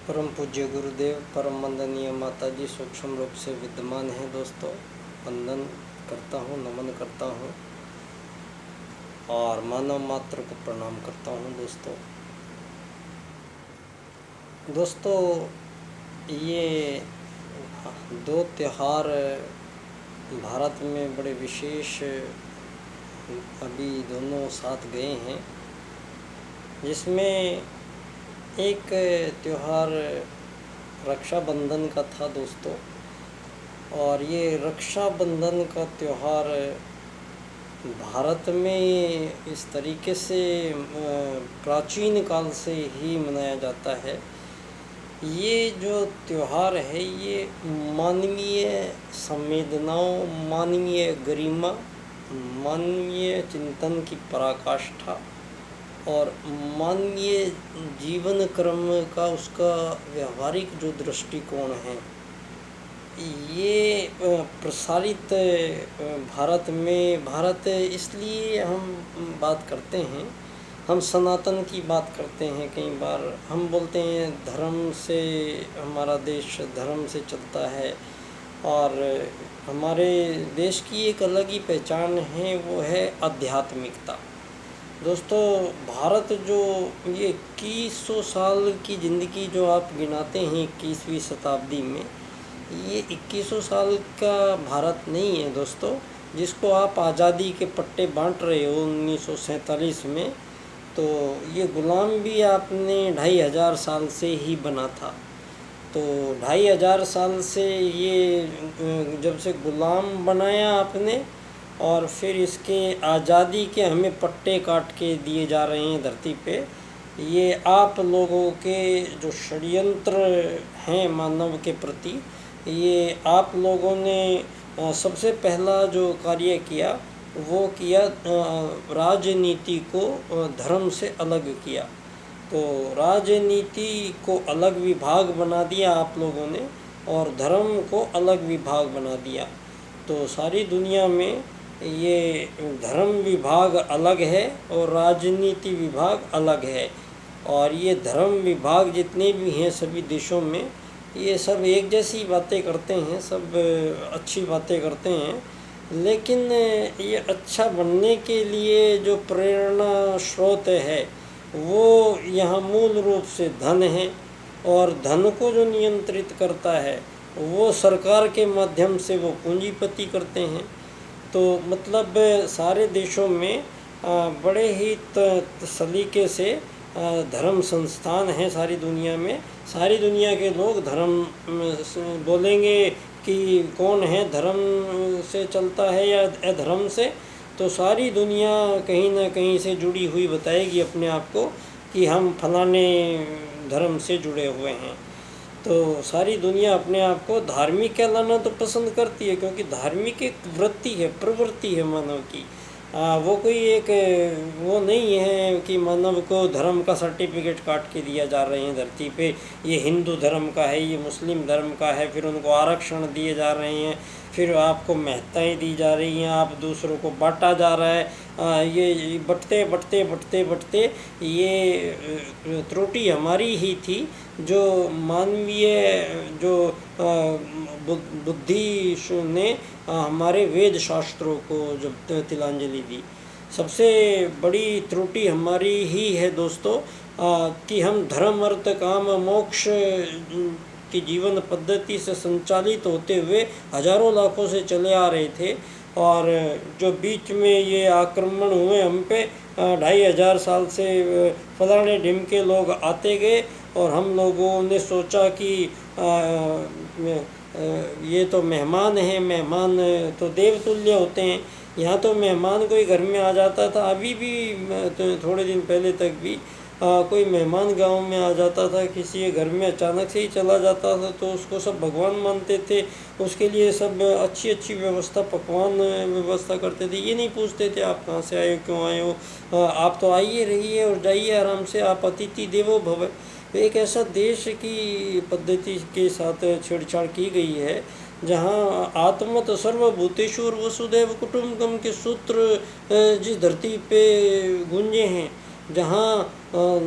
परम पूज्य गुरुदेव, परम वंदनीय माता जी सूक्ष्म रूप से विद्यमान हैं। दोस्तों, वंदन करता हूँ, नमन करता हूँ और मानव मात्र को प्रणाम करता हूँ। दोस्तों ये दो त्योहार भारत में बड़े विशेष अभी दोनों साथ गए हैं, जिसमें एक त्योहार रक्षाबंधन का था दोस्तों। और ये रक्षाबंधन का त्यौहार भारत में इस तरीके से प्राचीन काल से ही मनाया जाता है। ये जो त्यौहार है ये मानवीय संवेदनाओं, मानवीय गरिमा, मानवीय चिंतन की पराकाष्ठा और मानवीय जीवन क्रम का उसका व्यवहारिक जो दृष्टिकोण है, ये प्रसारित भारत इसलिए हम बात करते हैं, हम सनातन की बात करते हैं। कई बार हम बोलते हैं धर्म से, हमारा देश धर्म से चलता है और हमारे देश की एक अलग ही पहचान है, वो है आध्यात्मिकता। दोस्तों, भारत जो ये 2100 साल की ज़िंदगी जो आप गिनाते हैं 21वीं शताब्दी में, ये 2100 साल का भारत नहीं है दोस्तों, जिसको आप आज़ादी के पट्टे बांट रहे हो 1947 में। तो ये गुलाम भी आपने 2500 साल से ही बना था। तो 2500 साल से ये जब से गुलाम बनाया आपने, और फिर इसके आज़ादी के हमें पट्टे काट के दिए जा रहे हैं धरती पे। ये आप लोगों के जो षड्यंत्र हैं मानव के प्रति, ये आप लोगों ने सबसे पहला जो कार्य किया वो किया, राजनीति को धर्म से अलग किया। तो राजनीति को अलग विभाग बना दिया आप लोगों ने और धर्म को अलग विभाग बना दिया। तो सारी दुनिया में ये धर्म विभाग अलग है और राजनीति विभाग अलग है। और ये धर्म विभाग जितने भी हैं सभी देशों में, ये सब एक जैसी बातें करते हैं, सब अच्छी बातें करते हैं, लेकिन ये अच्छा बनने के लिए जो प्रेरणा स्रोत है वो यहाँ मूल रूप से धन है। और धन को जो नियंत्रित करता है वो सरकार के माध्यम से वो पूंजीपति करते हैं। तो मतलब सारे देशों में बड़े ही सलीके से धर्म संस्थान हैं सारी दुनिया में। सारी दुनिया के लोग धर्म बोलेंगे कि कौन है धर्म से चलता है या अधर्म से, तो सारी दुनिया कहीं ना कहीं से जुड़ी हुई बताएगी अपने आप को कि हम फलाने धर्म से जुड़े हुए हैं। तो सारी दुनिया अपने आप को धार्मिक कहलाना तो पसंद करती है, क्योंकि धार्मिक एक वृत्ति है, प्रवृत्ति है मानव की। वो कोई एक वो नहीं है कि मानव को धर्म का सर्टिफिकेट काट के दिया जा रहे हैं धरती पे, ये हिंदू धर्म का है, ये मुस्लिम धर्म का है, फिर उनको आरक्षण दिए जा रहे हैं, फिर आपको महत्ताएँ दी जा रही हैं, आप दूसरों को बांटा जा रहा है। ये बढ़ते ये त्रुटि हमारी ही थी, जो मानवीय जो बुद्धि ने हमारे वेद शास्त्रों को जब तिलांजलि दी। सबसे बड़ी त्रुटि हमारी ही है दोस्तों, कि हम धर्म अर्थ काम मोक्ष की जीवन पद्धति से संचालित होते हुए हजारों लाखों से चले आ रहे थे। और जो बीच में ये आक्रमण हुए हम पे 2500 साल से फलाने ढिमके लोग आते गए, और हम लोगों ने सोचा कि ये तो मेहमान हैं, मेहमान तो देवतुल्य होते हैं। यहाँ तो मेहमान कोई घर में आ जाता था, अभी भी तो थोड़े दिन पहले तक भी कोई मेहमान गांव में आ जाता था, किसी के घर में अचानक से ही चला जाता था, तो उसको सब भगवान मानते थे। उसके लिए सब अच्छी व्यवस्था, पकवान व्यवस्था करते थे। ये नहीं पूछते थे आप कहाँ से आए हो, क्यों आए हो, आप तो आइए रहिए और जाइए आराम से, आप अतिथि देवो भव। एक ऐसा देश की पद्धति के साथ छेड़छाड़ की गई है जहाँ आत्मत सर्वभूतेषु और वसुदैव कुटुम्बकम के सूत्र जिस धरती पे गूंजे हैं, जहाँ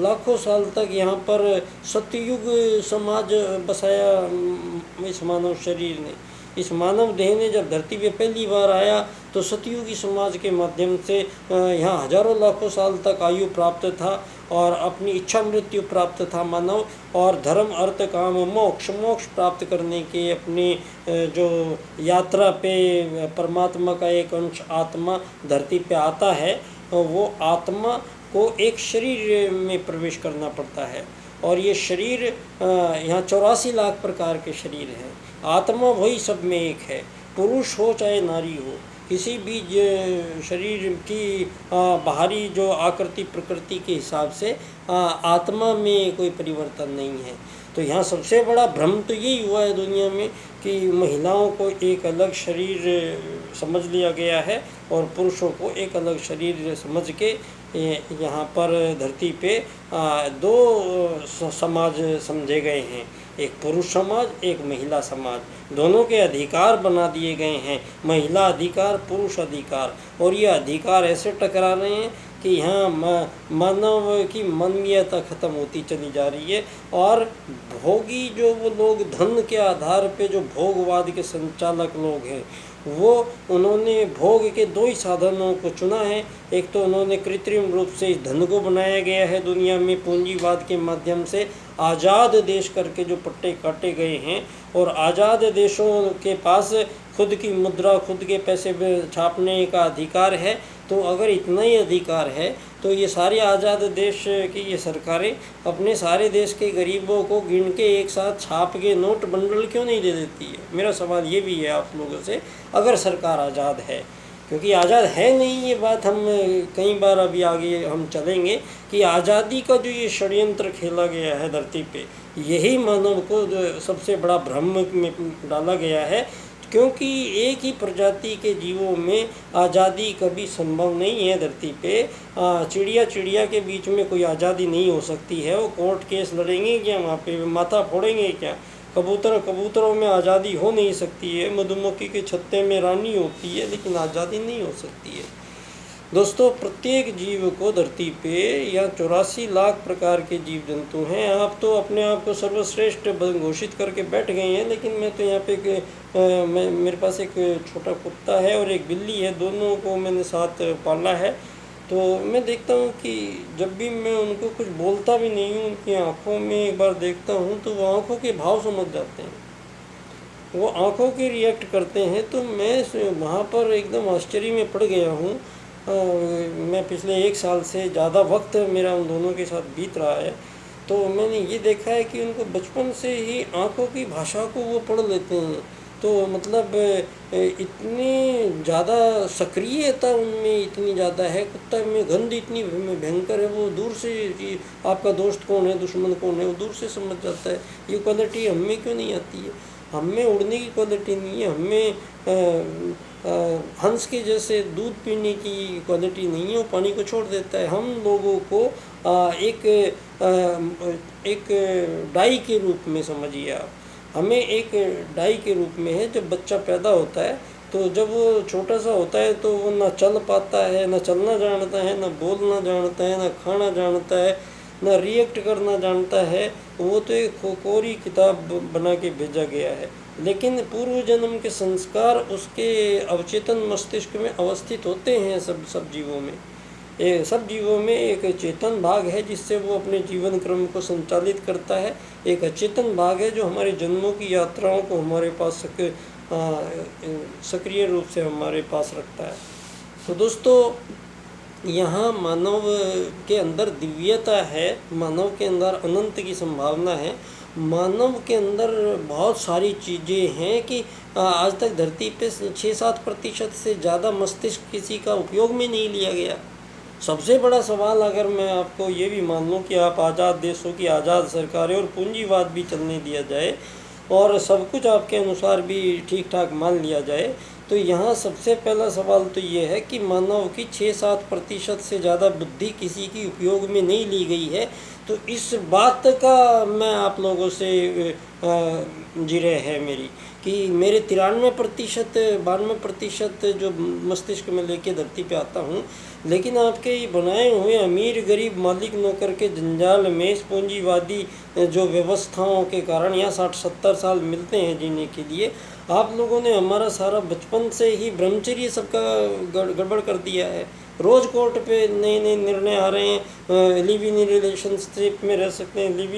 लाखों साल तक यहाँ पर सतयुग समाज बसाया इस मानव शरीर ने। इस मानव देह ने जब धरती पे पहली बार आया तो सतयुगी समाज के माध्यम से यहाँ हजारों लाखों साल तक आयु प्राप्त था और अपनी इच्छा मृत्यु प्राप्त था मानव, और धर्म अर्थ काम मोक्ष मोक्ष प्राप्त करने के अपनी जो यात्रा पे परमात्मा का एक अंश आत्मा धरती पे आता है, वो आत्मा को एक शरीर में प्रवेश करना पड़ता है। और ये शरीर यहाँ 84 लाख प्रकार के शरीर हैं। आत्मा वही सब में एक है, पुरुष हो चाहे नारी हो, किसी भी शरीर की बाहरी जो आकृति प्रकृति के हिसाब से आत्मा में कोई परिवर्तन नहीं है। तो यहाँ सबसे बड़ा भ्रम तो यही हुआ है दुनिया में कि महिलाओं को एक अलग शरीर समझ लिया गया है और पुरुषों को एक अलग शरीर समझ के यहाँ पर धरती पे दो समाज समझे गए हैं, एक पुरुष समाज एक महिला समाज, दोनों के अधिकार बना दिए गए हैं, महिला अधिकार पुरुष अधिकार। और ये अधिकार ऐसे टकरा रहे हैं कि यहाँ मानव की मानवीयता ख़त्म होती चली जा रही है। और भोगी जो वो लोग धन के आधार पे जो भोगवाद के संचालक लोग हैं, वो उन्होंने भोग के दो ही साधनों को चुना है। एक तो उन्होंने कृत्रिम रूप से धन को बनाया गया है दुनिया में पूंजीवाद के माध्यम से, आज़ाद देश करके जो पट्टे काटे गए हैं, और आज़ाद देशों के पास खुद की मुद्रा खुद के पैसे छापने का अधिकार है। तो अगर इतना ही अधिकार है तो ये सारे आज़ाद देश की ये सरकारें अपने सारे देश के गरीबों को गिन के एक साथ छाप के नोट बंडल क्यों नहीं दे देती है? मेरा सवाल ये भी है आप लोगों से, अगर सरकार आज़ाद है, क्योंकि आज़ाद है नहीं, ये बात हम कई बार अभी आगे हम चलेंगे कि आज़ादी का जो ये षड्यंत्र खेला गया है धरती पे, यही मानव को जो सबसे बड़ा भ्रम में डाला गया है। क्योंकि एक ही प्रजाति के जीवों में आज़ादी कभी संभव नहीं है धरती पे। चिड़िया चिड़िया के बीच में कोई आज़ादी नहीं हो सकती है। वो कोर्ट केस लड़ेंगे क्या, वहाँ पे माथा फोड़ेंगे क्या? कबूतरों में आज़ादी हो नहीं सकती है, मधुमक्खी के छत्ते में रानी होती है, लेकिन आज़ादी नहीं हो सकती है। दोस्तों, प्रत्येक जीव को धरती पे यहाँ 84 लाख प्रकार के जीव जंतु हैं। आप तो अपने आप को सर्वश्रेष्ठ घोषित करके बैठ गए हैं, लेकिन मैं तो यहाँ पे मेरे पास एक छोटा कुत्ता है और एक बिल्ली है, दोनों को मैंने साथ पाला है। तो मैं देखता हूँ कि जब भी मैं उनको कुछ बोलता भी नहीं हूँ, उनकी आँखों में एक बार देखता हूँ तो वो आँखों के भाव समझ जाते हैं, वो आँखों के रिएक्ट करते हैं। तो मैं वहाँ पर एकदम आश्चर्य में पड़ गया हूँ। मैं पिछले 1 साल से ज़्यादा वक्त मेरा उन दोनों के साथ बीत रहा है, तो मैंने ये देखा है कि उनको बचपन से ही आँखों की भाषा को वो पढ़ लेते हैं। तो मतलब इतनी ज़्यादा सक्रियता उनमें इतनी ज़्यादा है, कुत्ता में गंध इतनी भयंकर है, वो दूर से कि आपका दोस्त कौन है दुश्मन कौन है वो दूर से समझ जाता है। ये क्वालिटी हमें क्यों नहीं आती है? हमें उड़ने की क्वालिटी नहीं है, हमें हंस के जैसे दूध पीने की क्वालिटी नहीं है, वो पानी को छोड़ देता है। हम लोगों को एक डाई के रूप में समझिए आप, हमें एक डाई के रूप में है। जब बच्चा पैदा होता है तो जब वो छोटा सा होता है तो वो ना चल पाता है, ना चलना जानता है, ना बोलना जानता है, ना खाना जानता है, ना रिएक्ट करना जानता है। वो तो एक कोरी किताब बना के भेजा गया है, लेकिन पूर्व जन्म के संस्कार उसके अवचेतन मस्तिष्क में अवस्थित होते हैं। सब जीवों में सब जीवों में एक चेतन भाग है जिससे वो अपने जीवन क्रम को संचालित करता है, एक अचेतन भाग है जो हमारे जन्मों की यात्राओं को हमारे पास सक्रिय रूप से हमारे पास रखता है। तो दोस्तों, यहाँ मानव के अंदर दिव्यता है, मानव के अंदर अनंत की संभावना है, मानव के अंदर बहुत सारी चीज़ें हैं कि आज तक धरती पे 6-7% से ज़्यादा मस्तिष्क किसी का उपयोग में नहीं लिया गया। सबसे बड़ा सवाल, अगर मैं आपको ये भी मान लूँ कि आप आज़ाद देशों की आज़ाद सरकारें और पूंजीवाद भी चलने दिया जाए और सब कुछ आपके अनुसार भी ठीक ठाक मान लिया जाए, तो यहाँ सबसे पहला सवाल तो ये है कि मानव की 6-7% से ज़्यादा बुद्धि किसी की उपयोग में नहीं ली गई है। तो इस बात का मैं आप लोगों से जिरह है मेरी कि मेरे 93-92% जो मस्तिष्क में लेके धरती पे आता हूँ, लेकिन आपके ये बनाए हुए अमीर गरीब मालिक नौकर के जंजाल में इस पूंजीवादी जो व्यवस्थाओं के कारण यहाँ 60-70 साल मिलते हैं जीने के लिए, आप लोगों ने हमारा सारा बचपन से ही ब्रह्मचर्य सबका गड़बड़ कर दिया है। रोज़ कोर्ट पे नए नए निर्णय आ रहे हैं, लिव इन रिलेशनशिप में रह सकते हैं। लिव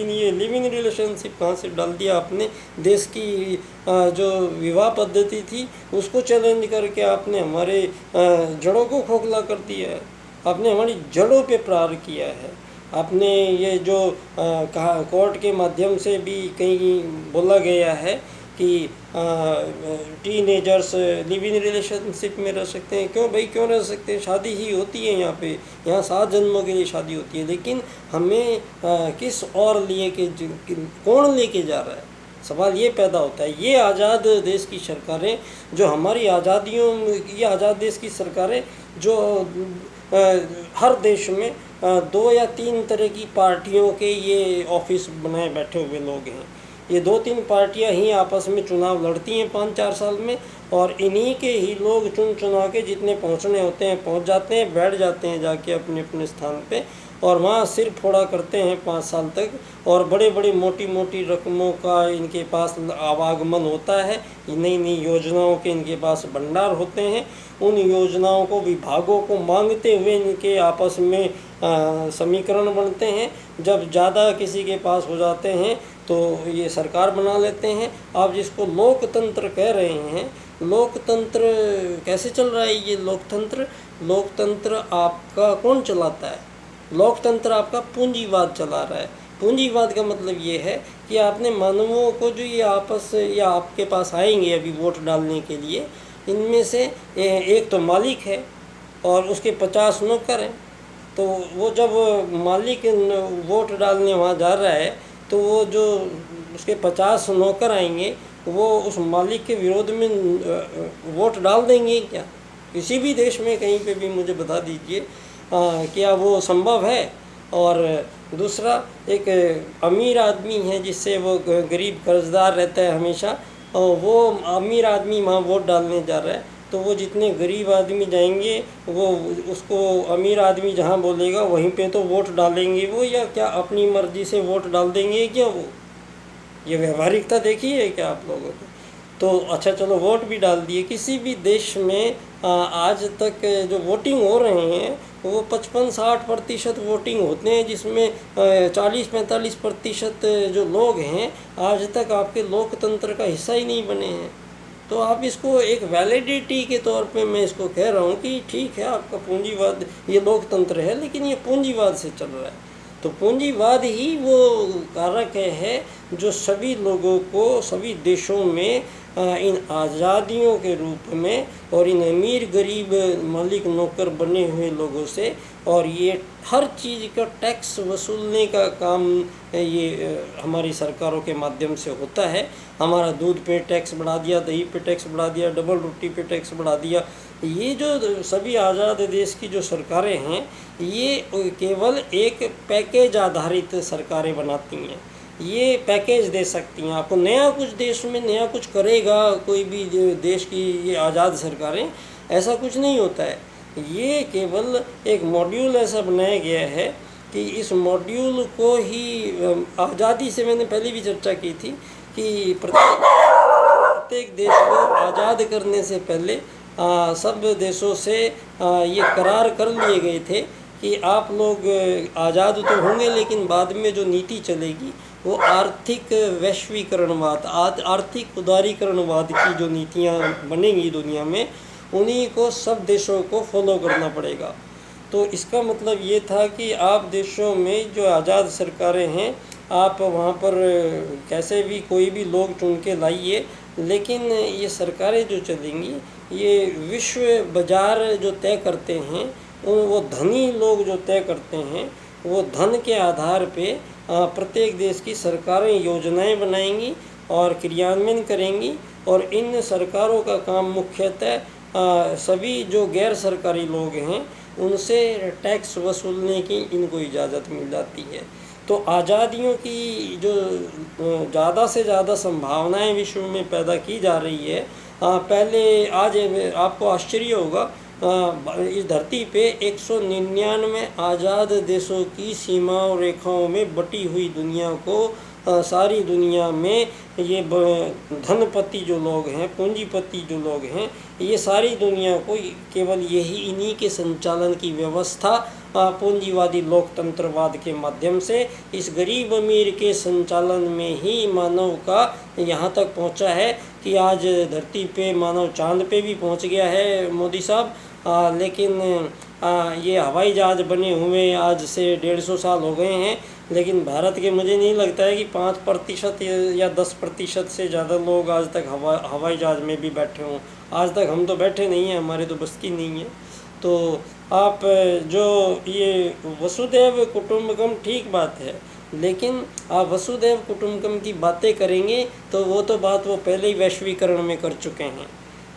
इन रिलेशनशिप कहाँ से डाल दिया आपने? देश की जो विवाह पद्धति थी उसको चैलेंज करके आपने हमारे जड़ों को खोखला कर दिया है। आपने हमारी जड़ों पे प्रहार किया है। आपने ये जो कहा कोर्ट के माध्यम से भी कहीं बोला गया है कि टीनेजर्स लिव इन रिलेशनशिप में रह सकते हैं। क्यों भाई, क्यों रह सकते हैं? शादी ही होती है यहाँ पे, यहाँ 7 जन्मों के लिए शादी होती है। लेकिन हमें किस और लिए के कौन लेके जा रहा है, सवाल ये पैदा होता है। ये आज़ाद देश की सरकारें जो हमारी आज़ादियों, ये आज़ाद देश की सरकारें जो हर देश में 2 या 3 तरह की पार्टियों के ये ऑफिस बनाए बैठे हुए लोग हैं। ये 2-3 पार्टियां ही आपस में चुनाव लड़ती हैं 5-4 साल में, और इन्हीं के ही लोग चुन चुना के जितने पहुंचने होते हैं पहुंच जाते हैं, बैठ जाते हैं जाके अपने अपने स्थान पे, और वहाँ सिर फोड़ा करते हैं 5 साल तक। और बड़े बड़े मोटी मोटी रकमों का इनके पास आवागमन होता है, नई नई योजनाओं के इनके पास भंडार होते हैं। उन योजनाओं को विभागों को मांगते हुए इनके आपस में समीकरण बनते हैं। जब ज़्यादा किसी के पास हो जाते हैं तो ये सरकार बना लेते हैं। आप जिसको लोकतंत्र कह रहे हैं, लोकतंत्र कैसे चल रहा है? ये लोकतंत्र आपका कौन चलाता है? लोकतंत्र आपका पूंजीवाद चला रहा है। पूंजीवाद का मतलब ये है कि आपने मानवों को जो ये आपस या आपके पास आएंगे अभी वोट डालने के लिए, इनमें से एक तो मालिक है और उसके 50 नौकर हैं। तो वो जब मालिक वोट डालने वहाँ जा रहा है तो वो जो उसके 50 नौकर आएंगे वो उस मालिक के विरोध में वोट डाल देंगे क्या? किसी भी देश में कहीं पे भी मुझे बता दीजिए क्या वो संभव है? और दूसरा, एक अमीर आदमी है जिससे वो गरीब कर्जदार रहता है हमेशा, और वो अमीर आदमी वहाँ वोट डालने जा रहा है, तो वो जितने गरीब आदमी जाएंगे वो उसको अमीर आदमी जहाँ बोलेगा वहीं पे तो वोट डालेंगे वो, या क्या अपनी मर्जी से वोट डाल देंगे क्या वो? ये व्यवहारिकता देखी है क्या आप लोगों ने? तो अच्छा चलो वोट भी डाल दिए। किसी भी देश में आज तक जो वोटिंग हो रहे हैं वो 55-60% वोटिंग होते हैं, जिसमें 40-45% जो लोग हैं आज तक आपके लोकतंत्र का हिस्सा ही नहीं बने हैं। तो आप इसको एक वैलिडिटी के तौर पे मैं इसको कह रहा हूँ कि ठीक है आपका पूंजीवाद, ये लोकतंत्र है लेकिन ये पूंजीवाद से चल रहा है। तो पूंजीवाद ही वो कारक है जो सभी लोगों को, सभी देशों में इन आज़ादियों के रूप में और इन अमीर गरीब मालिक नौकर बने हुए लोगों से, और ये हर चीज़ का टैक्स वसूलने का काम ये हमारी सरकारों के माध्यम से होता है। हमारा दूध पे टैक्स बढ़ा दिया, दही पे टैक्स बढ़ा दिया, डबल रोटी पे टैक्स बढ़ा दिया। ये जो सभी आज़ाद देश की जो सरकारें हैं ये केवल एक पैकेज आधारित सरकारें बनाती हैं। ये पैकेज दे सकती हैं आपको, नया कुछ देश में नया कुछ करेगा कोई भी देश की ये आज़ाद सरकारें, ऐसा कुछ नहीं होता है। ये केवल एक मॉड्यूल ऐसा बनाया गया है कि इस मॉड्यूल को ही आज़ादी से, मैंने पहले भी चर्चा की थी कि प्रत्येक देश को आज़ाद करने से पहले सब देशों से ये करार कर लिए गए थे कि आप लोग आज़ाद तो होंगे लेकिन बाद में जो नीति चलेगी वो आर्थिक वैश्वीकरणवाद, आर्थिक उदारीकरणवाद की जो नीतियाँ बनेंगी दुनिया में, उन्हीं को सब देशों को फॉलो करना पड़ेगा। तो इसका मतलब ये था कि आप देशों में जो आज़ाद सरकारें हैं आप वहाँ पर कैसे भी कोई भी लोग चुन के लाइए, लेकिन ये सरकारें जो चलेंगी ये विश्व बाज़ार जो तय करते हैं, वो धनी लोग जो तय करते हैं, वो धन के आधार पे प्रत्येक देश की सरकारें योजनाएं बनाएंगी और क्रियान्वयन करेंगी। और इन सरकारों का काम मुख्यतः सभी जो गैर सरकारी लोग हैं उनसे टैक्स वसूलने की इनको इजाज़त मिल जाती है। तो आज़ादियों की जो ज़्यादा से ज़्यादा संभावनाएं विश्व में पैदा की जा रही है। पहले आज आपको आश्चर्य होगा, इस धरती पे 199 आज़ाद देशों की सीमाओं रेखाओं में बटी हुई दुनिया को सारी दुनिया में ये धनपति जो लोग हैं, पूंजीपति जो लोग हैं, ये सारी दुनिया को केवल यही इन्हीं के संचालन की व्यवस्था पूंजीवादी लोकतंत्रवाद के माध्यम से इस गरीब अमीर के संचालन में ही मानव का यहाँ तक पहुँचा है कि आज धरती पे मानव चांद पे भी पहुँच गया है मोदी साहब। लेकिन ये हवाई जहाज़ बने हुए आज से 150 साल हो गए हैं, लेकिन भारत के मुझे नहीं लगता है कि 5% या 10% से ज़्यादा लोग आज तक हवाई जहाज़ में भी बैठे हों। आज तक हम तो बैठे नहीं हैं, हमारे तो बस की नहीं है। तो आप जो ये वसुधैव कुटुंबकम ठीक बात है, लेकिन आप वसुधैव कुटुंबकम की बातें करेंगे तो वो तो बात वो पहले ही वैश्वीकरण में कर चुके हैं।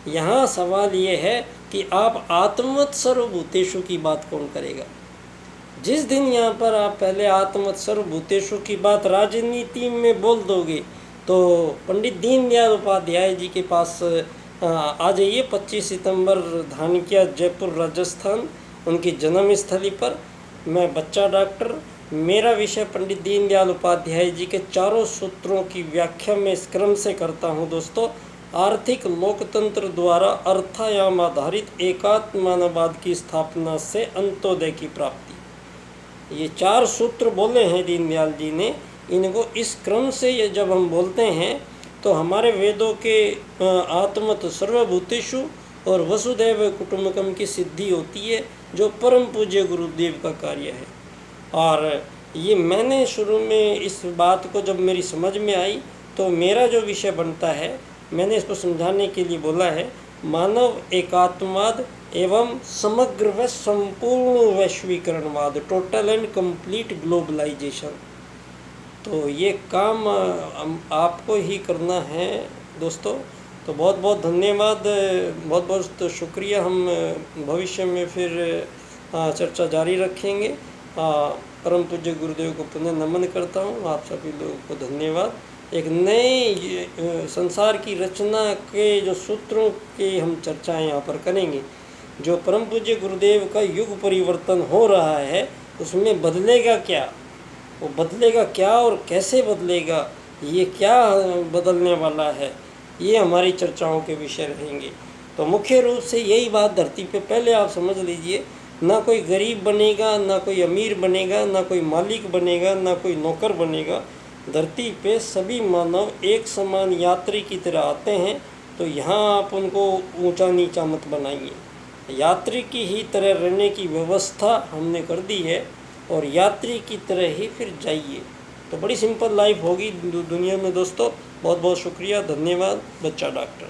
यहाँ सवाल ये है कि आप आत्मवत् सर्वभूतेषु की बात कौन करेगा। जिस दिन यहाँ पर आप पहले आत्मवत् सर्वभूतेषु की बात राजनीति में बोल दोगे तो पंडित दीनदयाल उपाध्याय जी के पास आ जाइए। 25 सितंबर धानक्या, जयपुर, राजस्थान, उनकी जन्म स्थली पर। मैं बच्चा डॉक्टर, मेरा विषय पंडित दीनदयाल उपाध्याय जी के चारों सूत्रों की व्याख्या में इस क्रम से करता हूँ दोस्तों। आर्थिक लोकतंत्र द्वारा अर्थायाम आधारित एकात्म मानववाद की स्थापना से अंत्योदय की प्राप्ति, ये 4 सूत्र बोले हैं दीनदयाल जी ने। इनको इस क्रम से ये जब हम बोलते हैं तो हमारे वेदों के आत्मत सर्वभूतेषु और वसुधैव कुटुंबकम की सिद्धि होती है, जो परम पूज्य गुरुदेव का कार्य है। और ये मैंने शुरू में इस बात को जब मेरी समझ में आई तो मेरा जो विषय बनता है, मैंने इसको समझाने के लिए बोला है मानव एकात्मवाद एवं समग्र व संपूर्ण वैश्वीकरणवाद, टोटल एंड कंप्लीट ग्लोबलाइजेशन। तो ये काम आपको ही करना है दोस्तों। तो बहुत बहुत धन्यवाद, बहुत बहुत शुक्रिया। हम भविष्य में फिर चर्चा जारी रखेंगे। परम पूज्य गुरुदेव को पुनः नमन करता हूँ। आप सभी लोगों को धन्यवाद। एक नए संसार की रचना के जो सूत्रों के हम चर्चाएं यहाँ पर करेंगे। जो परम पूज्य गुरुदेव का युग परिवर्तन हो रहा है उसमें बदलेगा क्या, वो बदलेगा क्या और कैसे बदलेगा, ये क्या बदलने वाला है, ये हमारी चर्चाओं के विषय रहेंगे। तो मुख्य रूप से यही बात धरती पे पहले आप समझ लीजिए, ना कोई गरीब बनेगा, ना कोई अमीर बनेगा, ना कोई मालिक बनेगा, ना कोई नौकर बनेगा। धरती पे सभी मानव एक समान यात्री की तरह आते हैं। तो यहाँ आप उनको ऊंचा नीचा मत बनाइए। यात्री की ही तरह रहने की व्यवस्था हमने कर दी है और यात्री की तरह ही फिर जाइए, तो बड़ी सिंपल लाइफ होगी दुनिया में दोस्तों। बहुत बहुत शुक्रिया, धन्यवाद। बच्चा डॉक्टर।